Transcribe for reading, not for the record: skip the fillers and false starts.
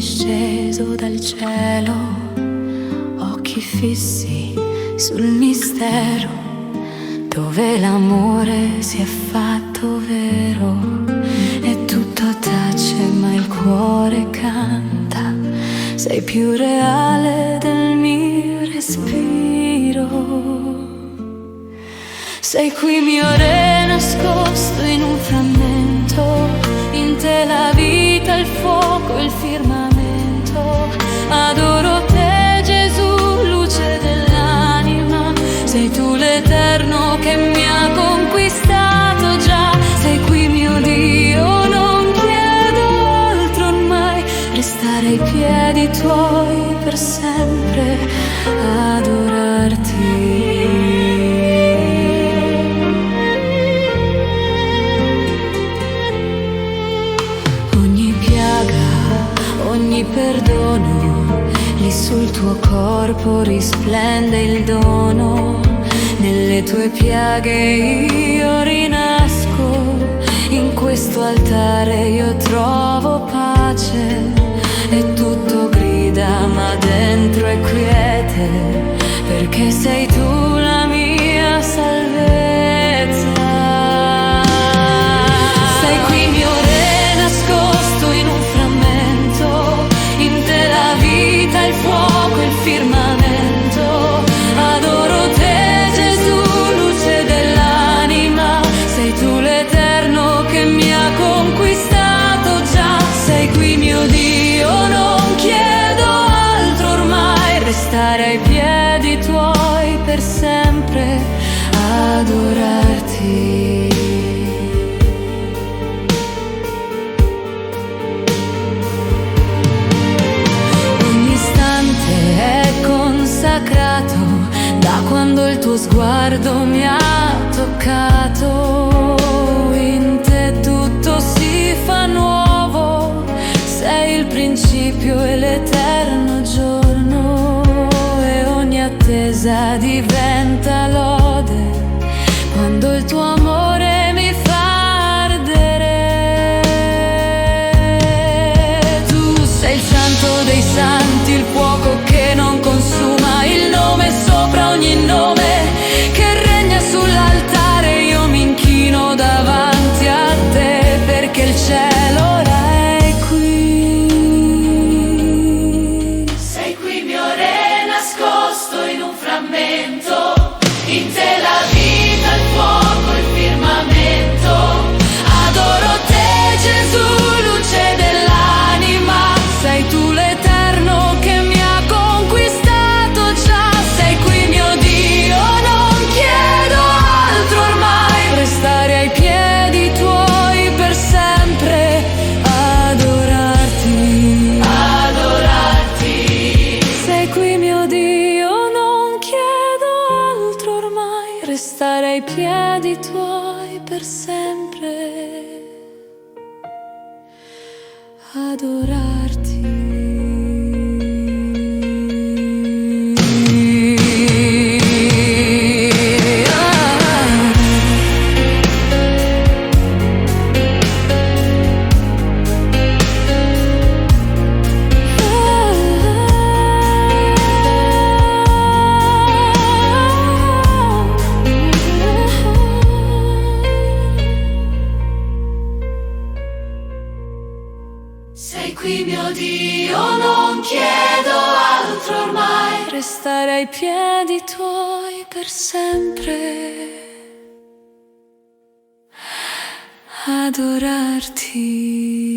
sceso dal cielo, occhi fissi sul mistero, dove l'amore si è fatto vero. E tutto tace ma il cuore canta, sei più reale del mio respiro. Sei qui mio re nascosto in un frammento, in te la vita, il fuoco, il firmamento. Adoro te Gesù, luce dell'anima, sei tu l'eterno che mi ha conquistato già. Sei qui mio Dio, non chiedo altro ormai, restare ai piedi tuoi per sempre, adorarti. Ogni perdono, lì sul tuo corpo risplende il dono. Nelle tue piaghe io rinasco, in questo altare io trovo pace. E tutto grida ma dentro è quiete, perché sei tu la mia salvezza. Sei qui mio re nascosto in un frammento, in te la vita, il fuoco, il firmamento. Adoro te Gesù, luce dell'anima, sei tu l'eterno che mi ha conquistato già. Sei qui mio Dio, non chiedo altro ormai, restare ai piedi tuoi per sempre, adorarti. Consacrato da quando il tuo sguardo mi ha toccato. In te tutto si fa nuovo, sei il principio e l'eterno giorno, e ogni attesa diventa lode quando il tuo amore mi fa ardere. Tu sei il santo dei santi, il fuoco che non consuma, il nome sopra ogni nome, che regna sull'altare. Io mi inchino davanti a te, perché il cielo ora è qui. Sei qui mio re nascosto in un frammento, in te la vita, il fuoco, il firmamento. Adoro te Gesù, luce dell'anima, sei tu l'eterno che mi ha conquistato già. Sei qui mio Dio, non chiedo altro ormai, restare ai piedi tuoi per sempre, adorarti, adorarti. Sei qui mio Dio, non chiedo altro ormai, restare ai piedi tuoi per sempre, adorarti. Sei qui mio Dio, non chiedo altro ormai, restare ai piedi tuoi per sempre, adorarti.